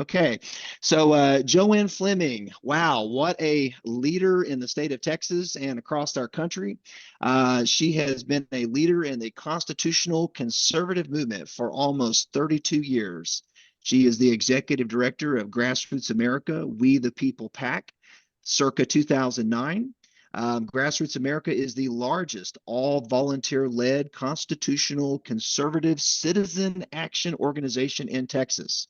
Okay, so JoAnn Fleming, wow, what a leader in the state of Texas and across our country. She has been a leader in the constitutional conservative movement for almost 32 years. She is the executive director of Grassroots America, We the People PAC, circa 2009. Grassroots America is the largest all volunteer led constitutional conservative citizen action organization in Texas.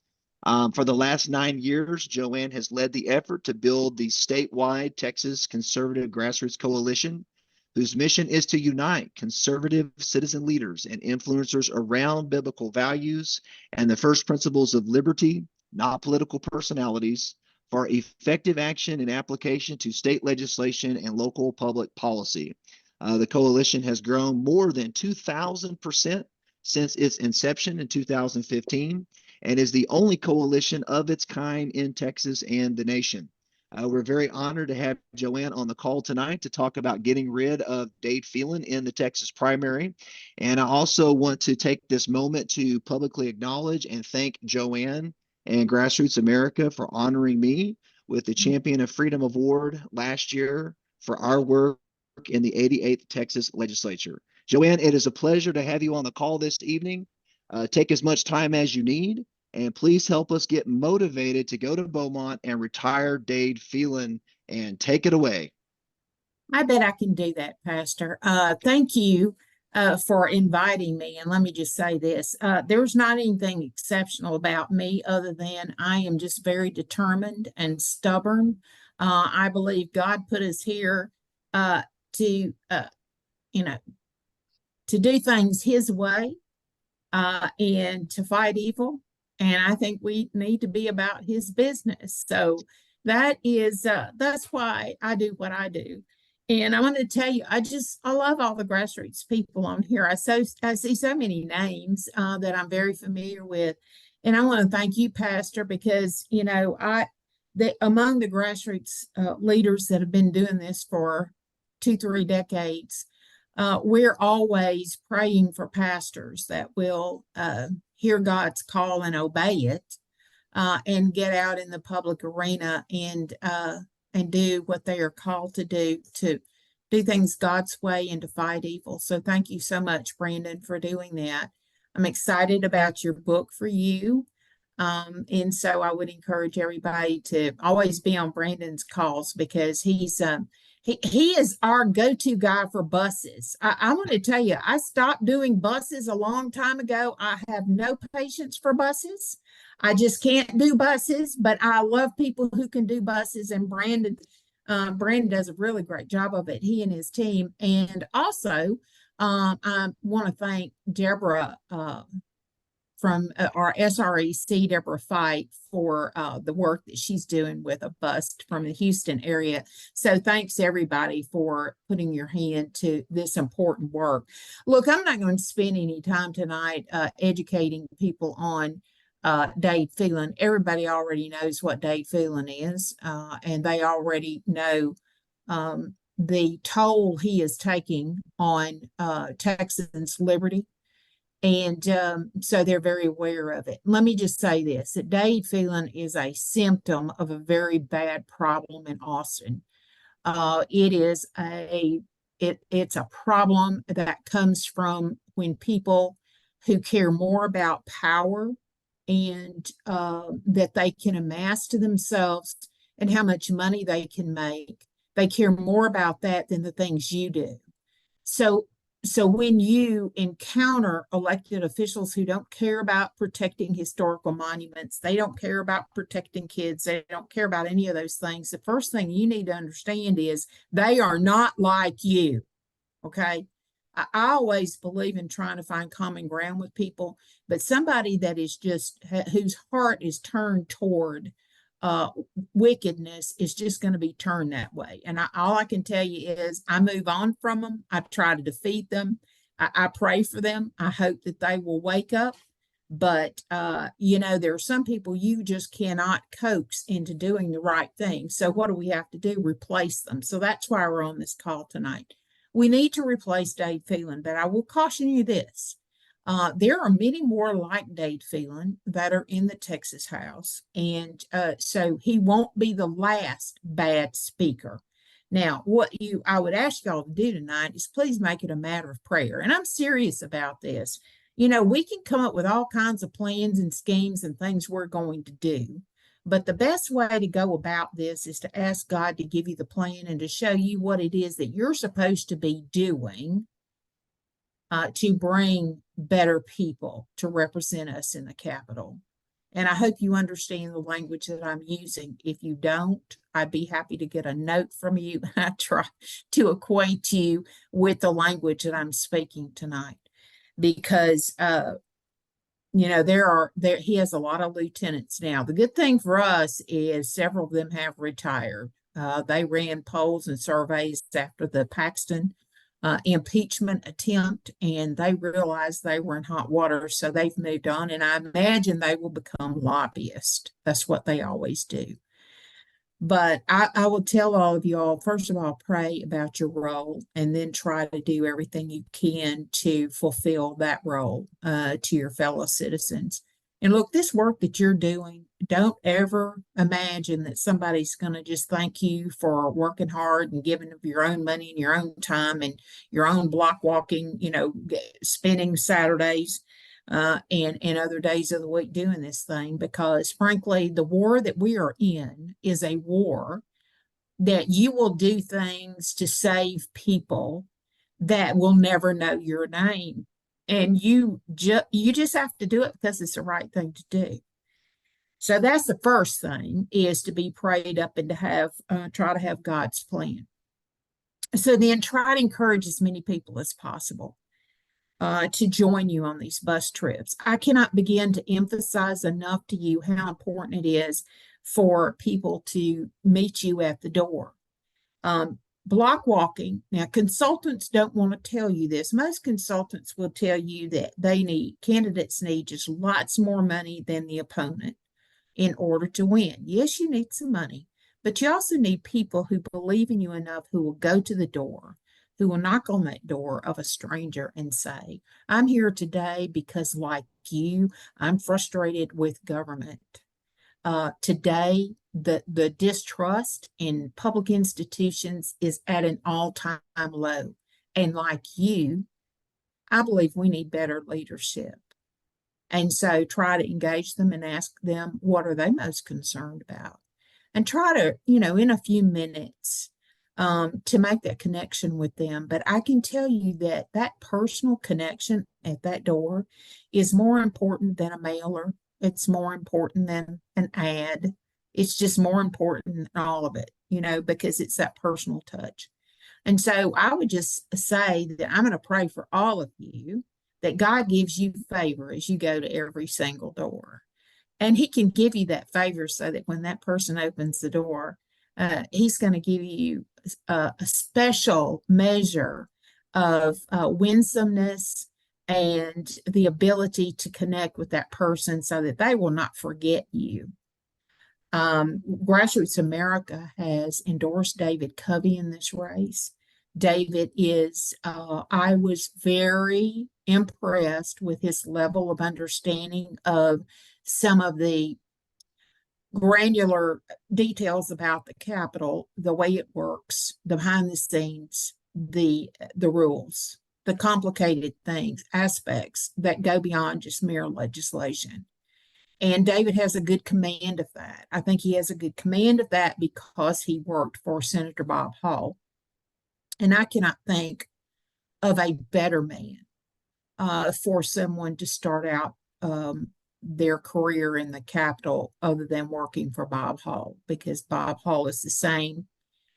For the last 9 years, JoAnn has led the effort to build the statewide Texas Conservative Grassroots Coalition, whose mission is to unite conservative citizen leaders and influencers around biblical values and the first principles of liberty, not political personalities, for effective action and application to state legislation and local public policy. The coalition has grown more than 2,000% since its inception in 2015 and is the only coalition of its kind in Texas and the nation. We're very honored to have JoAnn on the call tonight to talk about getting rid of Dade Phelan in the Texas primary. And I also want to take this moment to publicly acknowledge and thank JoAnn and Grassroots America for honoring me with the Champion of Freedom Award last year for our work in the 88th Texas Legislature. JoAnn, it is a pleasure to have you on the call this evening. Take as much time as you need, and please help us get motivated to go to Beaumont and retire Dade Phelan, and take it away. I bet I can do that, Pastor. Thank you for inviting me. And let me just say this, there's not anything exceptional about me other than I am just very determined and stubborn. I believe God put us here to do things his way and to fight evil. And I think we need to be about his business. So that's why I do what I do. And I want to tell you, I love all the grassroots people on here. I see so many names that I'm very familiar with. And I want to thank you, Pastor, because, among the grassroots leaders that have been doing this for 2-3 decades, we're always praying for pastors that will hear God's call and obey it, and get out in the public arena and do what they are called to do things God's way and to fight evil. So thank you so much, Brandon, for doing that. I'm excited about your book for you. And so I would encourage everybody to always be on Brandon's calls because he is our go-to guy for buses. I want to tell you, I stopped doing buses a long time ago. I have no patience for buses. I just can't do buses, but I love people who can do buses. And Brandon does a really great job of it, he and his team. And also, I want to thank Deborah from our SREC, Deborah Fight, for the work that she's doing with a bus from the Houston area. So thanks everybody for putting your hand to this important work. Look, I'm not going to spend any time tonight educating people on Dade Phelan. Everybody already knows what Dade Phelan is, and they already know the toll he is taking on Texans' liberty. And so they're very aware of it. Let me just say this, that Dade Phelan is a symptom of a very bad problem in Austin. It's a problem that comes from when people who care more about power and that they can amass to themselves and how much money they can make, they care more about that than the things you do. So when you encounter elected officials who don't care about protecting historical monuments, they don't care about protecting kids, they don't care about any of those things, the first thing you need to understand is they are not like you, okay? I always believe in trying to find common ground with people, but somebody that is just, whose heart is turned toward wickedness is just going to be turned that way. And all I can tell you is I move on from them. I try to defeat them. I pray for them. I hope that they will wake up. But, there are some people you just cannot coax into doing the right thing. So what do we have to do? Replace them. So that's why we're on this call tonight. We need to replace Dade Phelan, but I will caution you this. There are many more like Dade Phelan that are in the Texas House, and so he won't be the last bad speaker. Now, I would ask y'all to do tonight is please make it a matter of prayer, and I'm serious about this. You know, we can come up with all kinds of plans and schemes and things we're going to do, but the best way to go about this is to ask God to give you the plan and to show you what it is that you're supposed to be doing to bring better people to represent us in the Capitol. And I hope you understand the language that I'm using. If you don't, I'd be happy to get a note from you and I try to acquaint you with the language that I'm speaking tonight. Because you know, he has a lot of lieutenants now. The good thing for us is several of them have retired. They ran polls and surveys after the Paxton impeachment attempt, and they realized they were in hot water, so they've moved on, and I imagine they will become lobbyists. That's what they always do. But I will tell all of y'all, first of all, pray about your role and then try to do everything you can to fulfill that role to your fellow citizens. And look, this work that you're doing, don't ever imagine that somebody's going to just thank you for working hard and giving of your own money and your own time and your own block walking, you know, spending Saturdays and other days of the week doing this thing. Because frankly, the war that we are in is a war that you will do things to save people that will never know your name. And you just have to do it because it's the right thing to do. So that's the first thing, is to be prayed up and to have try to have God's plan. So then try to encourage as many people as possible to join you on these bus trips. I cannot begin to emphasize enough to you how important it is for people to meet you at the door. Block walking. Now, consultants don't want to tell you this. Most consultants will tell you that candidates need just lots more money than the opponent in order to win. Yes, you need some money, but you also need people who believe in you enough, who will go to the door, who will knock on that door of a stranger and say, I'm here today because, like you, I'm frustrated with government. Today, the distrust in public institutions is at an all-time low. And like you, I believe we need better leadership. And so try to engage them and ask them, what are they most concerned about? And try to, you know, in a few minutes, to make that connection with them. But I can tell you that that personal connection at that door is more important than a mailer. It's more important than an ad. It's just more important than all of it, you know, because it's that personal touch. And so I would just say that I'm going to pray for all of you that God gives you favor as you go to every single door. And he can give you that favor so that when that person opens the door, he's going to give you a special measure of winsomeness and the ability to connect with that person so that they will not forget you. Grassroots America has endorsed David Covey in this race. David is, I was very impressed with his level of understanding of some of the granular details about the Capitol, the way it works, the behind the scenes, the rules, the complicated things, aspects that go beyond just mere legislation. And David has a good command of that. I think he has a good command of that because he worked for Senator Bob Hall. And I cannot think of a better man for someone to start out their career in the Capitol other than working for Bob Hall, because Bob Hall is the same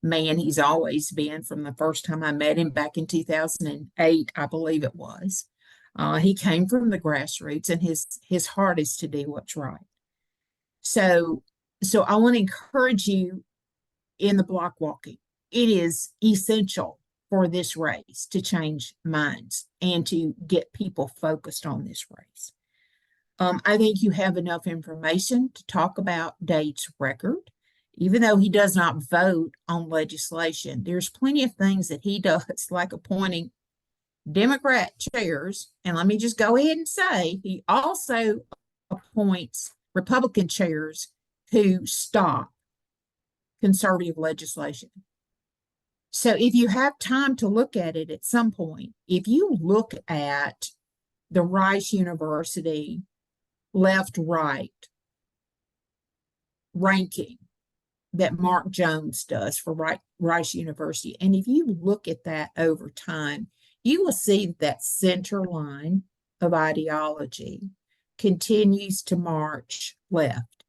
man he's always been from the first time I met him back in 2008, I believe it was. He came from the grassroots, and his heart is to do what's right. So I want to encourage you in the block walking. It is essential for this race to change minds and to get people focused on this race. I think you have enough information to talk about Dade's record. Even though he does not vote on legislation, there's plenty of things that he does, like appointing Democrat chairs, and let me just go ahead and say, he also appoints Republican chairs who stop conservative legislation. So if you have time to look at it at some point, if you look at the Rice University left-right ranking that Mark Jones does for Rice University, and if you look at that over time, you will see that center line of ideology continues to march left.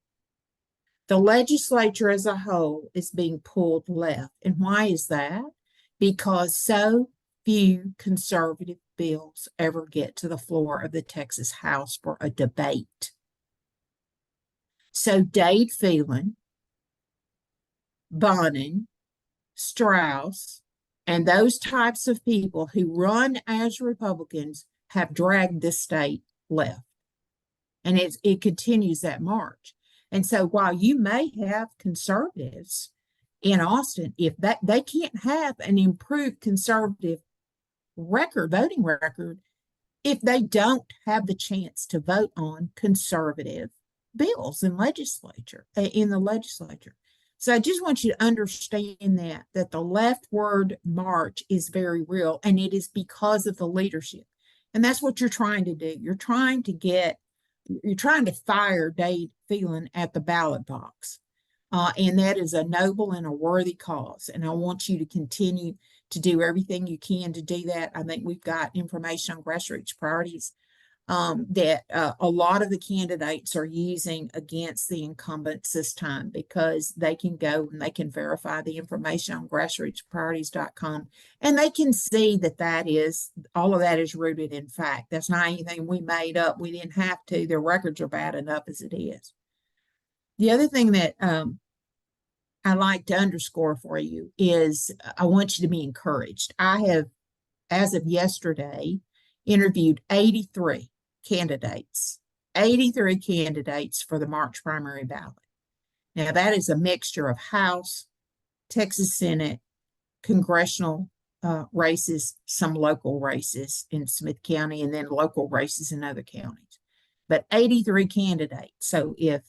The legislature as a whole is being pulled left. And why is that? Because so few conservative bills ever get to the floor of the Texas House for a debate. So Dade Phelan, Bonin, Strauss, and those types of people who run as Republicans have dragged this state left. And it continues that march. And so while you may have conservatives in Austin, if that they can't have an improved conservative voting record, if they don't have the chance to vote on conservative bills in the legislature. So I just want you to understand that the leftward march is very real, and it is because of the leadership. And that's what you're trying to do. You're trying to fire Dade Phelan at the ballot box. And that is a noble and a worthy cause. And I want you to continue to do everything you can to do that. I think we've got information on grassroots priorities that a lot of the candidates are using against the incumbents this time, because they can go and they can verify the information on grassrootspriorities.com, and they can see that all of that is rooted in fact. That's not anything we made up. We didn't have to. Their records are bad enough as it is. The other thing that I like to underscore for you is I want you to be encouraged. I have, as of yesterday, interviewed 83 candidates for the March primary ballot. Now, that is a mixture of House, Texas Senate, congressional races, some local races in Smith County, and then local races in other counties. But 83 candidates. So if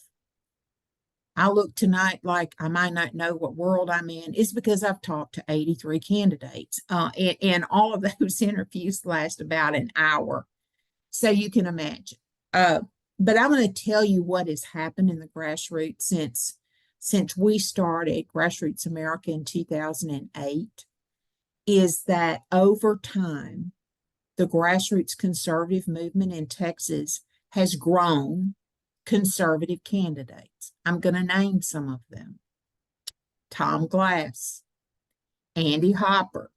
I look tonight like I might not know what world I'm in, it's because I've talked to 83 candidates. And all of those interviews last about an hour. So you can imagine. But I'm going to tell you what has happened in the grassroots since we started Grassroots America in 2008, is that over time, the grassroots conservative movement in Texas has grown conservative candidates. I'm going to name some of them. Tom Glass, Andy Hopper,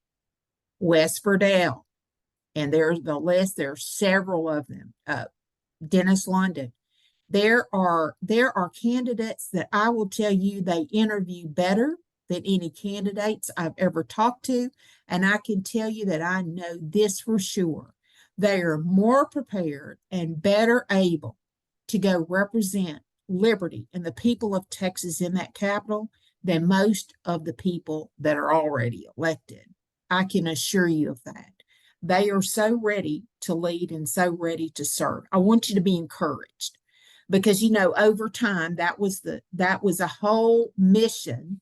Wes Ferdell, and there's the list. There are several of them. Dennis London. There are candidates that I will tell you they interview better than any candidates I've ever talked to, and I can tell you that I know this for sure. They are more prepared and better able to go represent liberty and the people of Texas in that capital than most of the people that are already elected. I can assure you of that. They are so ready to lead and so ready to serve. I want you to be encouraged, because over time that was a whole mission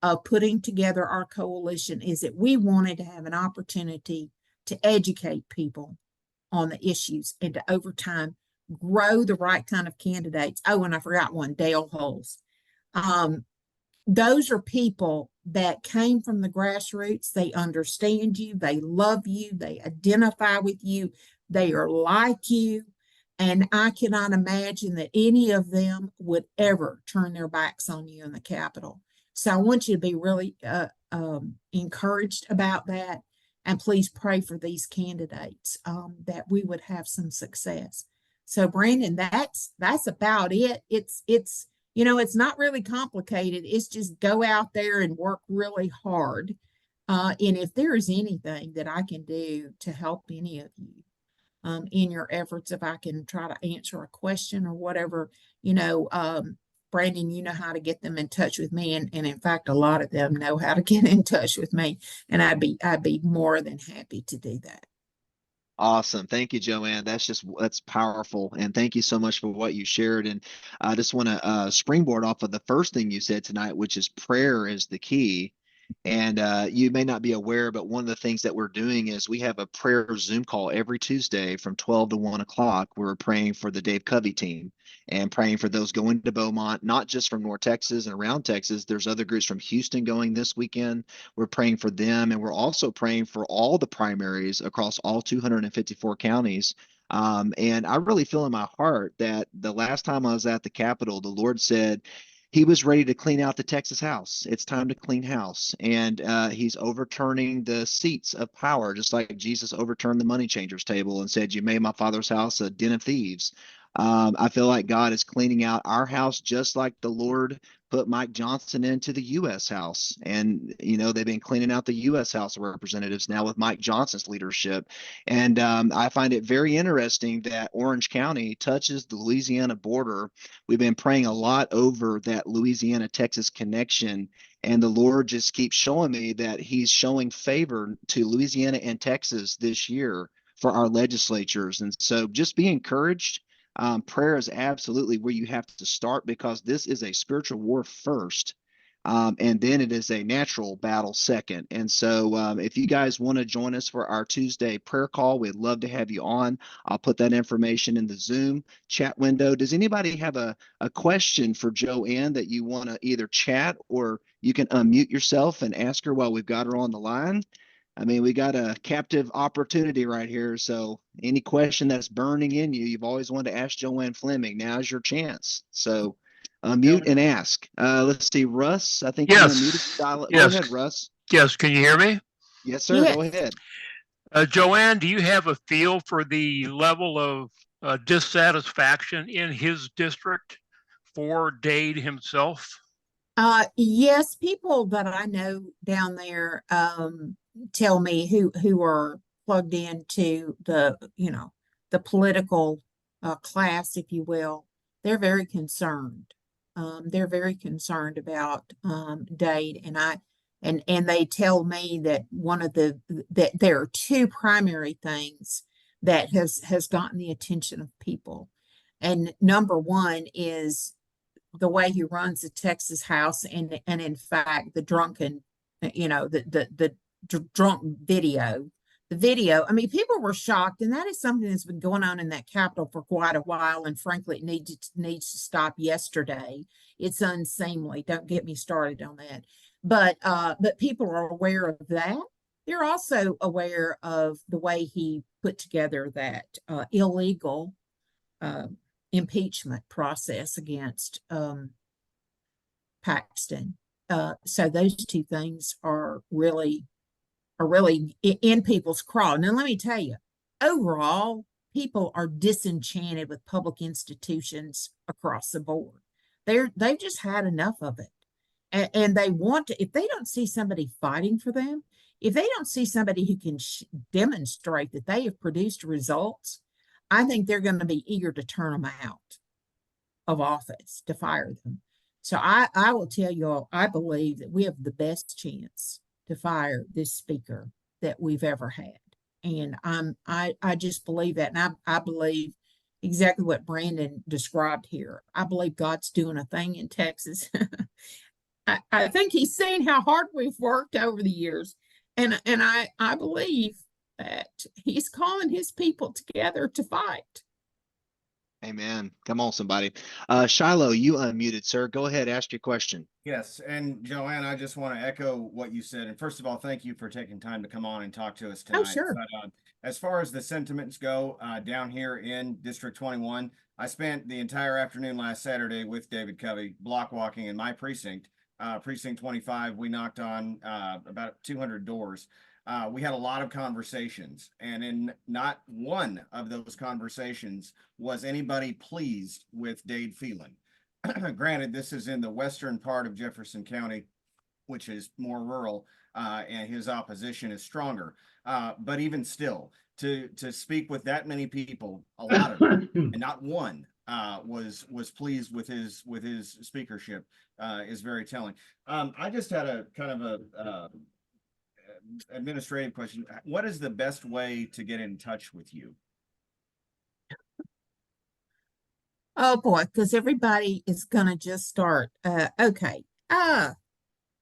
of putting together our coalition, is that we wanted to have an opportunity to educate people on the issues and to over time grow the right kind of candidates. Oh, and I forgot one, Dale Hulse. Those are people that came from the grassroots. They understand you, they love you, they identify with you, they are like you. And I cannot imagine that any of them would ever turn their backs on you in the Capitol. So I want you to be really encouraged about that. And please pray for these candidates, that we would have some success. So Brandon, that's about it. It's not really complicated. It's just go out there and work really hard. And if there is anything that I can do to help any of you in your efforts, if I can try to answer a question or whatever, Brandon, you know how to get them in touch with me. And in fact, a lot of them know how to get in touch with me. And I'd be more than happy to do that. Awesome. Thank you, JoAnn. That's powerful. And thank you so much for what you shared. And I just want to springboard off of the first thing you said tonight, which is prayer is the key. And you may not be aware, but one of the things that we're doing is we have a prayer Zoom call every Tuesday from 12 to 1 o'clock. We're praying for the Dave Covey team and praying for those going to Beaumont, not just from North Texas and around Texas. There's other groups from Houston going this weekend. We're praying for them, and we're also praying for all the primaries across all 254 counties. And I really feel in my heart that the last time I was at the Capitol, the Lord said he was ready to clean out the Texas House. It's time to clean house. And he's overturning the seats of power, just like Jesus overturned the money changers table and said, "You made my father's house a den of thieves." I feel like God is cleaning out our house just like the Lord put Mike Johnson into the U.S. House. And, they've been cleaning out the U.S. House of Representatives now with Mike Johnson's leadership. And I find it very interesting that Orange County touches the Louisiana border. We've been praying a lot over that Louisiana-Texas connection. And the Lord just keeps showing me that he's showing favor to Louisiana and Texas this year for our legislatures. And so just be encouraged. Prayer is absolutely where you have to start because this is a spiritual war first, and then it is a natural battle second. And so, if you guys want to join us for our Tuesday prayer call, we'd love to have you on. I'll put that information in the Zoom chat window. Does anybody have a question for JoAnn that you want to either chat or you can unmute yourself and ask her while we've got her on the line? I mean, we got a captive opportunity right here. So any question that's burning in you, you've always wanted to ask JoAnn Fleming. Now's your chance. So Yeah. unmute and ask. Let's see, Russ, I think you're unmuted. Yes. Go Yes. ahead, Russ. Yes. Can you hear me? Yes, sir. Yeah. Go ahead. JoAnn, do you have a feel for the level of dissatisfaction in his district for Dade himself? Yes, people that I know down there tell me who are plugged into the political class, if you will. They're very concerned. They're very concerned about Dade, and they tell me that that there are two primary things that has gotten the attention of people. And number one is the way he runs the Texas House, and in fact the drunken, the drunk video, the video. I mean, people were shocked, and that is something that's been going on in that Capitol for quite a while. And frankly, it needs to stop yesterday. It's unseemly. Don't get me started on that. But people are aware of that. They're also aware of the way he put together that illegal impeachment process against Paxton. So those two things are really in people's craw. Now, let me tell you, overall, people are disenchanted with public institutions across the board. They've just had enough of it, and they want to. If they don't see somebody fighting for them, if they don't see somebody who can demonstrate that they have produced results, I think they're going to be eager to turn them out of office, to fire them. So I will tell you all, I believe that we have the best chance to fire this speaker that we've ever had. And I just believe that. And I believe exactly what Brandon described here. I believe God's doing a thing in Texas. I think he's seen how hard we've worked over the years. And I believe that he's calling his people together to fight. Amen. Come on, somebody. Shiloh, you unmuted, sir. Go ahead. Ask your question. Yes. And JoAnn, I just want to echo what you said. And first of all, thank you for taking time to come on and talk to us tonight. Oh, sure. But, as far as the sentiments go, down here in District 21, I spent the entire afternoon last Saturday with David Covey block walking in my precinct, precinct 25. We knocked on about 200 doors. We had a lot of conversations, and in not one of those conversations was anybody pleased with Dade Phelan. Granted, this is in the western part of Jefferson County, which is more rural, and his opposition is stronger. But even still, to speak with that many people, a lot of them, and not one was pleased with his speakership, is very telling. I just had a kind of a administrative question. What is the best way to get in touch with you? Oh boy, because everybody is gonna just start. Okay.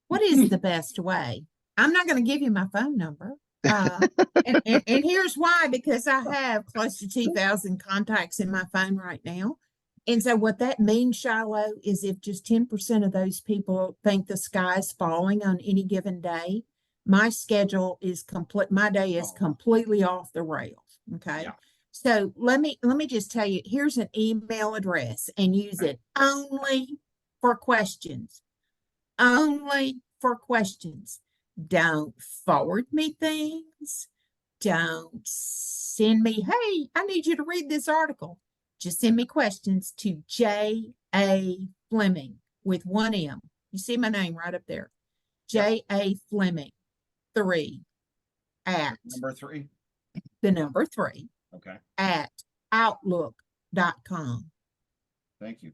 What is the best way? I'm not gonna give you my phone number. And here's why, because I have close to 2,000 contacts in my phone right now. And so what that means, Shiloh, is if just 10% of those people think the sky is falling on any given day, my schedule is complete. My day is completely off the rails. Okay. Yeah. So let me just tell you, here's an email address, and use it only for questions. Only for questions. Don't forward me things. Don't send me, hey, I need you to read this article. Just send me questions to J.A. Fleming with one M. You see my name right up there. J.A. Fleming 3 at Number 3. the number 3 Okay. at outlook.com. Thank you.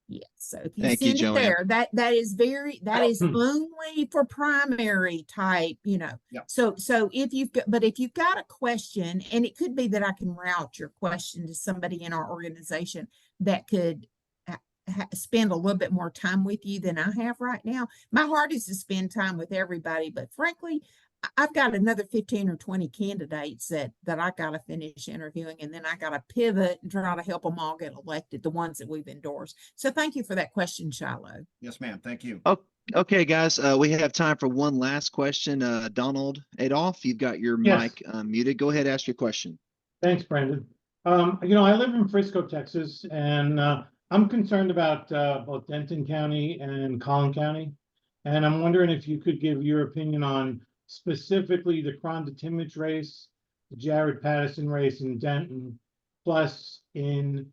Yes. So if you Thank you, send it JoAnn. there, that is only for primary type, Yeah. So if you've got a question, and it could be that I can route your question to somebody in our organization that could spend a little bit more time with you than I have right now. My heart is to spend time with everybody, but frankly, I've got another 15 or 20 candidates that I got to finish interviewing, and then I got to pivot and try to help them all get elected, the ones that we've endorsed. So thank you for that question, Shiloh. Yes, ma'am. Thank you. Oh, okay, guys, we have time for one last question. Donald Adolph, you've got your Yes. mic muted. Go ahead, ask your question. Thanks, Brandon. I live in Frisco, Texas, and I'm concerned about both Denton County and Collin County. And I'm wondering if you could give your opinion on specifically the Cronda Timmich race, the Jared Patterson race in Denton, plus in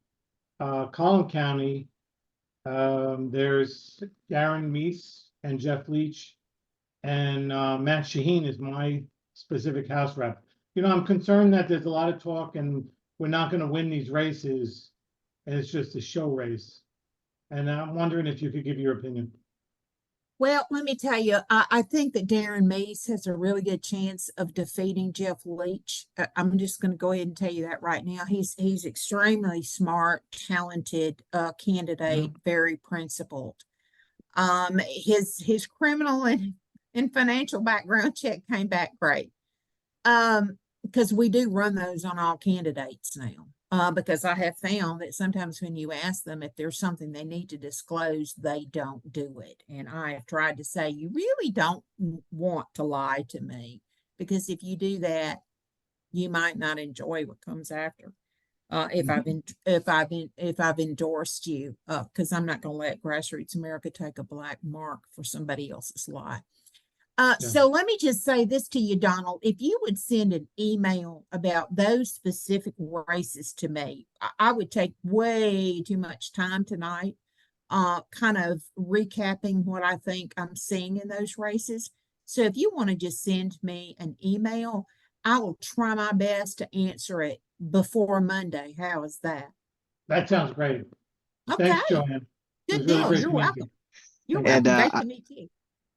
Collin County, there's Darren Meese and Jeff Leach, and Matt Shaheen is my specific House rep. I'm concerned that there's a lot of talk and we're not going to win these races, and it's just a show race. And I'm wondering if you could give your opinion. Well, let me tell you, I think that Darren Meese has a really good chance of defeating Jeff Leach. I'm just going to go ahead and tell you that right now. He's extremely smart, talented candidate, very principled. His criminal and financial background check came back great. Because we do run those on all candidates now. Because I have found that sometimes when you ask them if there's something they need to disclose, they don't do it. And I have tried to say, you really don't want to lie to me, because if you do that, you might not enjoy what comes after. If I've endorsed you, because I'm not going to let Grassroots America take a black mark for somebody else's lie. So let me just say this to you, Donald. If you would send an email about those specific races to me, I would take way too much time tonight, kind of recapping what I think I'm seeing in those races. So if you want to just send me an email, I will try my best to answer it before Monday. How is that? That sounds great. Okay. Thanks, JoAnn. Good Really deal. great You're to meet welcome. you. You're And, welcome. Great to meet you.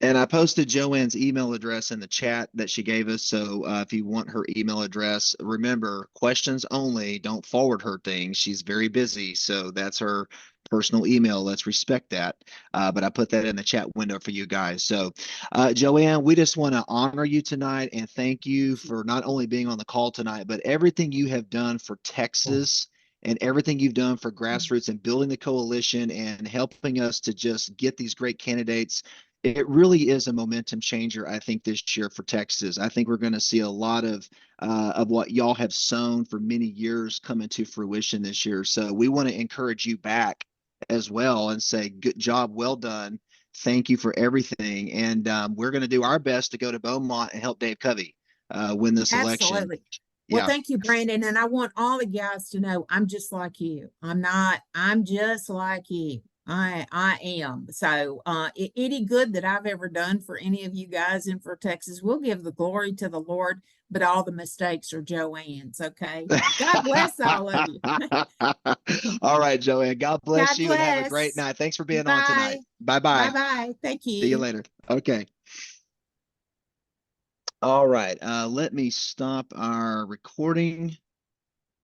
And I posted JoAnn's email address in the chat that she gave us. So if you want her email address, remember, questions only. Don't forward her things. She's very busy. So that's her personal email. Let's respect that. But I put that in the chat window for you guys. So JoAnn, we just want to honor you tonight and thank you for not only being on the call tonight, but everything you have done for Texas and everything you've done for Grassroots and building the coalition and helping us to just get these great candidates. It really is a momentum changer, I think, this year for Texas. I think we're going to see a lot of what y'all have sown for many years come into fruition this year. So we want to encourage you back as well and say, good job, well done. Thank you for everything. And we're going to do our best to go to Beaumont and help Dave Covey win this election. Absolutely. Well, thank you, Brandon. And I want all the guys to know I'm just like you. I'm just like you. I am. So any good that I've ever done for any of you guys and for Texas, we'll give the glory to the Lord, but all the mistakes are JoAnn's. Okay. God bless all of you. All right, JoAnn. God bless God you and have a bless. great night. Thanks for being Bye. on tonight. Bye-bye. Bye-bye. Thank you. See you later. Okay. All right, let me stop our recording.